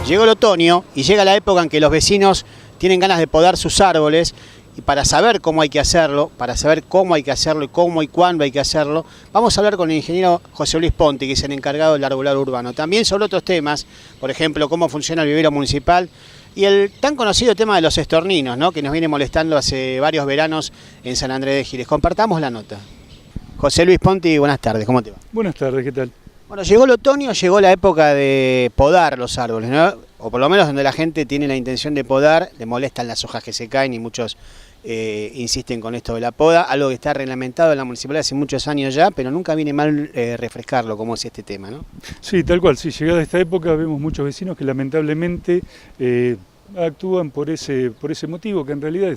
Llegó el otoño y llega la época en que los vecinos tienen ganas de podar sus árboles, y para saber cómo hay que hacerlo, y cómo y cuándo hay que hacerlo, vamos a hablar con el ingeniero José Luis Ponti, que es el encargado del arbolado urbano. También sobre otros temas, por ejemplo, cómo funciona el vivero municipal y el tan conocido tema de los estorninos, ¿no?, que nos viene molestando hace varios veranos en San Andrés de Giles. Compartamos la nota. José Luis Ponti, buenas tardes, ¿cómo te va? Buenas tardes, ¿qué tal? Bueno, llegó el otoño, llegó la época de podar los árboles, ¿no? O por lo menos donde la gente tiene la intención de podar, le molestan las hojas que se caen y muchos insisten con esto de la poda, algo que está reglamentado en la municipalidad hace muchos años ya, pero nunca viene mal refrescarlo, como es este tema, ¿no? Sí, tal cual, sí, llegada esta época vemos muchos vecinos que lamentablemente actúan por ese motivo, que en realidad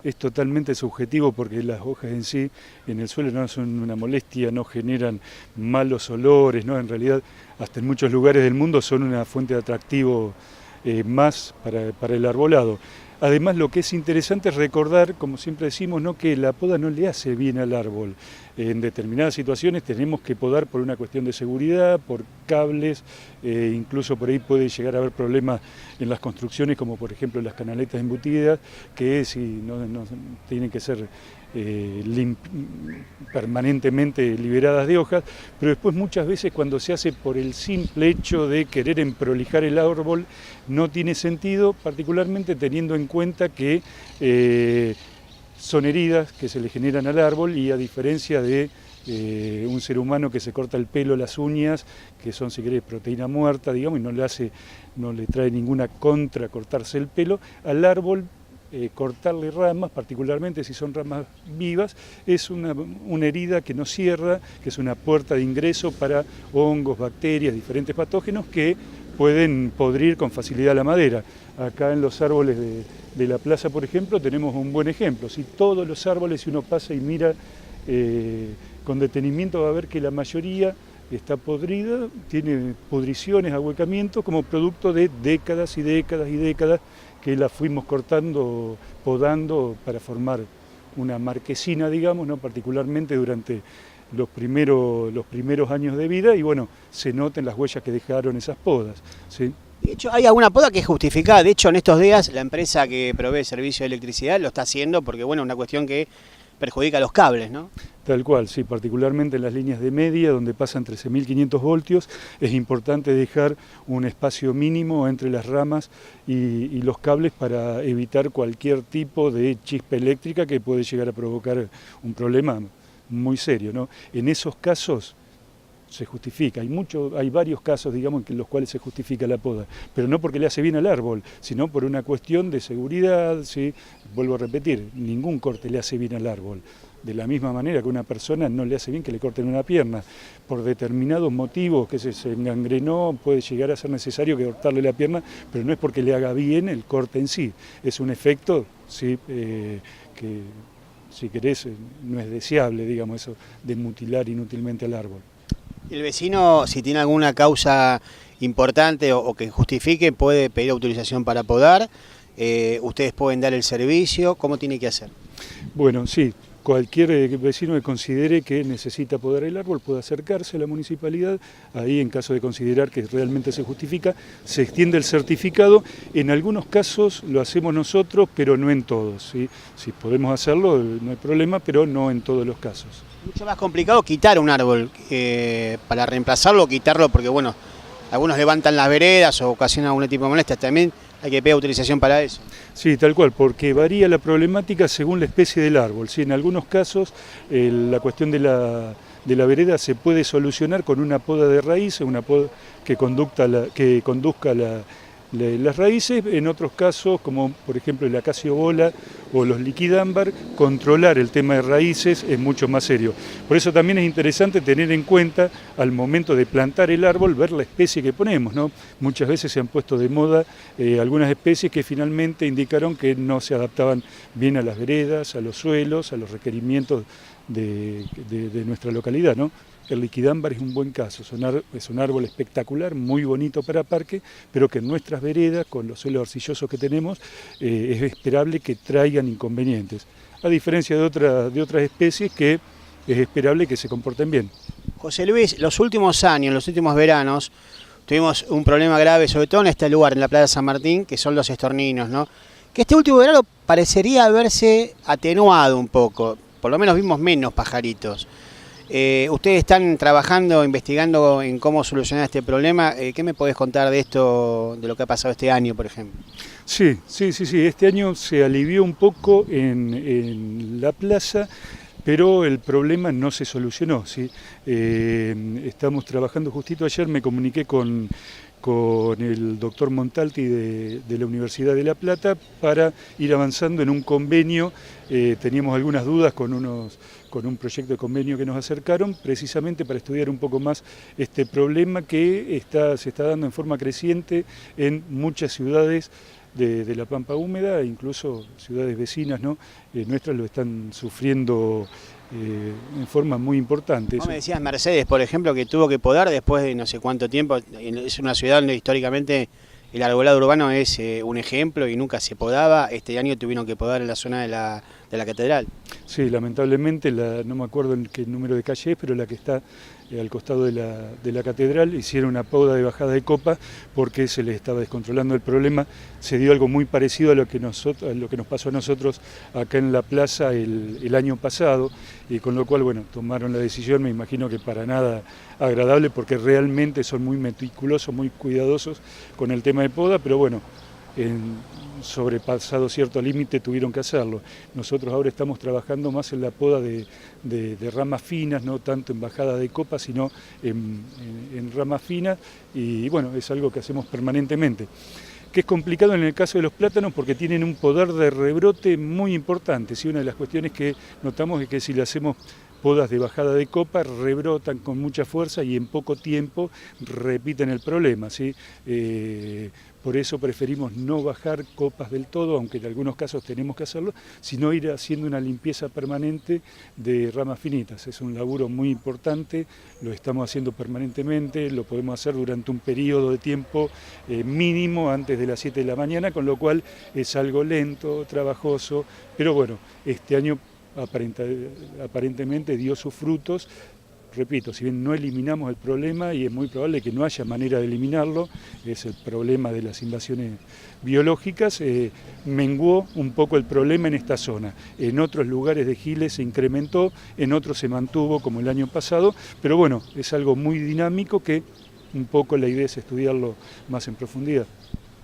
es totalmente subjetivo, porque las hojas en sí en el suelo no son una molestia, no generan malos olores, ¿no? En realidad hasta en muchos lugares del mundo son una fuente de atractivo más para el arbolado. Además, lo que es interesante es recordar, como siempre decimos, ¿no?, que la poda no le hace bien al árbol. En determinadas situaciones tenemos que podar por una cuestión de seguridad, por cables, incluso por ahí puede llegar a haber problemas en las construcciones, como por ejemplo las canaletas embutidas, que si no tienen que ser permanentemente liberadas de hojas, pero después muchas veces cuando se hace por el simple hecho de querer emprolijar el árbol no tiene sentido, particularmente teniendo en cuenta que son heridas que se le generan al árbol, y a diferencia de un ser humano que se corta el pelo, las uñas, que son, si querés, proteína muerta, digamos, y no le trae ninguna contra cortarse el pelo, al árbol cortarle ramas, particularmente si son ramas vivas, es una herida que no cierra, que es una puerta de ingreso para hongos, bacterias, diferentes patógenos que pueden podrir con facilidad la madera. Acá en los árboles de la plaza, por ejemplo, tenemos un buen ejemplo. Si todos los árboles, si uno pasa y mira con detenimiento, va a ver que la mayoría está podrida, tiene pudriciones, ahuecamientos, como producto de décadas y décadas y décadas que la fuimos cortando, podando para formar una marquesina, digamos, ¿no?, particularmente durante los primeros años de vida, y bueno, se notan las huellas que dejaron esas podas, ¿sí? De hecho, hay alguna poda que es justificada. De hecho, en estos días la empresa que provee servicio de electricidad lo está haciendo porque, bueno, es una cuestión que perjudica los cables, ¿no? Tal cual, sí, particularmente en las líneas de media, donde pasan 13.500 voltios, es importante dejar un espacio mínimo entre las ramas y los cables para evitar cualquier tipo de chispa eléctrica que puede llegar a provocar un problema muy serio, ¿no? En esos casos se justifica, hay varios casos, digamos, en los cuales se justifica la poda, pero no porque le hace bien al árbol, sino por una cuestión de seguridad, ¿sí? Vuelvo a repetir, ningún corte le hace bien al árbol. De la misma manera que a una persona no le hace bien que le corten una pierna. Por determinados motivos, que se engangrenó, puede llegar a ser necesario que cortarle la pierna, pero no es porque le haga bien el corte en sí. Es un efecto, ¿sí?, que, si querés, no es deseable, digamos, eso de mutilar inútilmente al árbol. El vecino, si tiene alguna causa importante o que justifique, puede pedir autorización para podar. Ustedes pueden dar el servicio. ¿Cómo tiene que hacer? Bueno, sí. Cualquier vecino que considere que necesita podar el árbol puede acercarse a la municipalidad. Ahí, en caso de considerar que realmente se justifica, se extiende el certificado. En algunos casos lo hacemos nosotros, pero no en todos, ¿sí? Si podemos hacerlo, no hay problema, pero no en todos los casos. Mucho más complicado quitar un árbol, para reemplazarlo o quitarlo, porque bueno, algunos levantan las veredas o ocasionan algún tipo de molestias. También hay que pedir autorización para eso. Sí, tal cual, porque varía la problemática según la especie del árbol, ¿sí? En algunos casos la cuestión de la vereda se puede solucionar con una poda de raíces, una poda que conduzca las raíces. En otros casos, como por ejemplo el acacio bola o los liquidámbar, controlar el tema de raíces es mucho más serio. Por eso también es interesante tener en cuenta al momento de plantar el árbol, ver la especie que ponemos, ¿no? Muchas veces se han puesto de moda algunas especies que finalmente indicaron que no se adaptaban bien a las veredas, a los suelos, a los requerimientos de nuestra localidad, ¿no? El liquidámbar es un buen caso, es un árbol espectacular, muy bonito para parque, pero que en nuestras veredas, con los suelos arcillosos que tenemos, es esperable que traigan inconvenientes, a diferencia de otras especies que es esperable que se comporten bien. José Luis, los últimos años, los últimos veranos, tuvimos un problema grave, sobre todo en este lugar, en la Plaza San Martín, que son los estorninos, ¿no? Que este último verano parecería haberse atenuado un poco, por lo menos vimos menos pajaritos. Ustedes están trabajando, investigando en cómo solucionar este problema. ¿Qué me podés contar de esto, de lo que ha pasado este año, por ejemplo? Sí, este año se alivió un poco en la plaza, pero el problema no se solucionó, ¿sí? Estamos trabajando, justito ayer me comuniqué con el doctor Montalti de la Universidad de La Plata para ir avanzando en un convenio. Teníamos algunas dudas con un proyecto de convenio que nos acercaron, precisamente para estudiar un poco más este problema que se está dando en forma creciente en muchas ciudades de la Pampa Húmeda, incluso ciudades vecinas, ¿no? Nuestras lo están sufriendo en forma muy importante. Vos me decías Mercedes, por ejemplo, que tuvo que podar después de no sé cuánto tiempo. Es una ciudad donde históricamente el arbolado urbano es un ejemplo y nunca se podaba. Este año tuvieron que podar en la zona de la catedral. Sí, lamentablemente, no me acuerdo en qué número de calle es, pero la que está al costado de la catedral, hicieron una poda de bajada de copa porque se les estaba descontrolando el problema. Se dio algo muy parecido a lo que nos pasó a nosotros acá en la plaza el año pasado, y con lo cual, bueno, tomaron la decisión, me imagino que para nada agradable, porque realmente son muy meticulosos, muy cuidadosos con el tema de poda, pero bueno, sobrepasado cierto límite tuvieron que hacerlo. Nosotros ahora estamos trabajando más en la poda de ramas finas, no tanto en bajada de copa, sino en ramas finas, y bueno, es algo que hacemos permanentemente. Que es complicado en el caso de los plátanos porque tienen un poder de rebrote muy importante. ¿Sí? Una de las cuestiones que notamos es que si le hacemos podas de bajada de copa, rebrotan con mucha fuerza y en poco tiempo repiten el problema, ¿sí? Por eso preferimos no bajar copas del todo, aunque en algunos casos tenemos que hacerlo, sino ir haciendo una limpieza permanente de ramas finitas. Es un laburo muy importante, lo estamos haciendo permanentemente, lo podemos hacer durante un periodo de tiempo mínimo antes de las 7 de la mañana, con lo cual es algo lento, trabajoso, pero bueno, este año aparentemente dio sus frutos. Repito, si bien no eliminamos el problema, y es muy probable que no haya manera de eliminarlo, es el problema de las invasiones biológicas, menguó un poco el problema en esta zona. En otros lugares de Giles se incrementó, en otros se mantuvo como el año pasado, pero bueno, es algo muy dinámico que un poco la idea es estudiarlo más en profundidad.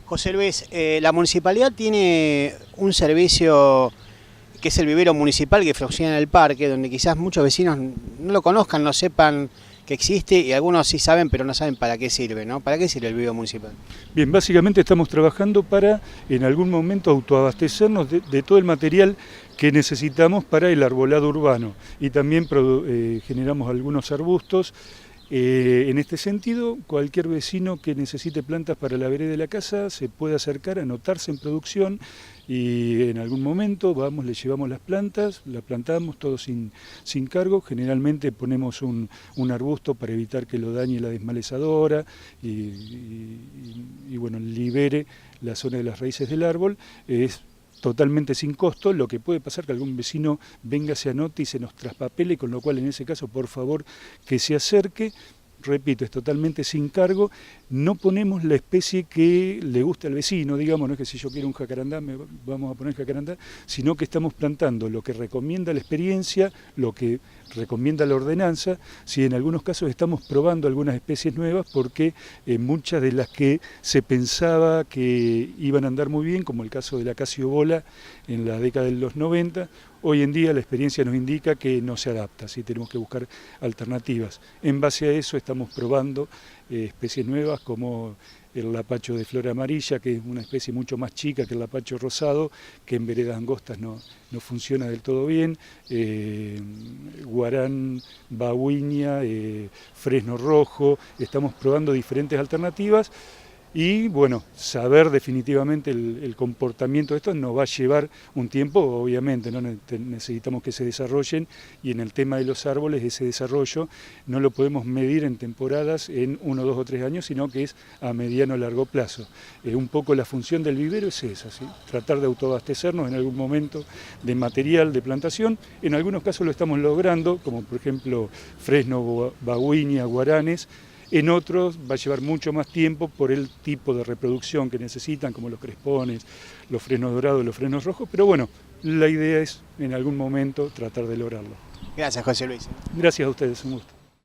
José Luis, la municipalidad tiene un servicio que es el vivero municipal que funciona en el parque, donde quizás muchos vecinos no lo conozcan, no sepan que existe, y algunos sí saben, pero no saben para qué sirve, ¿no? ¿Para qué sirve el vivero municipal? Bien, básicamente estamos trabajando para en algún momento autoabastecernos de todo el material que necesitamos para el arbolado urbano, y también generamos algunos arbustos. En este sentido, cualquier vecino que necesite plantas para la vereda de la casa se puede acercar, anotarse en producción, y en algún momento le llevamos las plantas, la plantamos todo sin cargo. Generalmente ponemos un arbusto para evitar que lo dañe la desmalezadora y bueno, libere la zona de las raíces del árbol. Es totalmente sin costo. Lo que puede pasar que algún vecino venga, se anote y se nos traspapele, con lo cual en ese caso, por favor, que se acerque. Repito, es totalmente sin cargo, no ponemos la especie que le gusta al vecino, digamos, no es que si yo quiero un jacarandá, vamos a poner jacarandá, sino que estamos plantando lo que recomienda la experiencia, lo que recomienda la ordenanza. Si en algunos casos estamos probando algunas especies nuevas, porque muchas de las que se pensaba que iban a andar muy bien, como el caso de la acacio bola en la década de los 90, hoy en día la experiencia nos indica que no se adapta, ¿sí? Tenemos que buscar alternativas. En base a eso estamos probando especies nuevas como el lapacho de flor amarilla, que es una especie mucho más chica que el lapacho rosado, que en veredas angostas no funciona del todo bien, guarán, bahuinia, fresno rojo. Estamos probando diferentes alternativas. Y bueno, saber definitivamente el comportamiento de esto nos va a llevar un tiempo, obviamente, ¿no? Necesitamos que se desarrollen, y en el tema de los árboles ese desarrollo no lo podemos medir en temporadas, en 1, 2 o 3 años, sino que es a mediano o largo plazo. Un poco la función del vivero es esa, ¿sí? Tratar de autoabastecernos en algún momento de material de plantación. En algunos casos lo estamos logrando, como por ejemplo fresno, bahuinia, guaranes. En otros va a llevar mucho más tiempo por el tipo de reproducción que necesitan, como los crespones, los frenos dorados, los frenos rojos, pero bueno, la idea es en algún momento tratar de lograrlo. Gracias, José Luis. Gracias a ustedes, un gusto.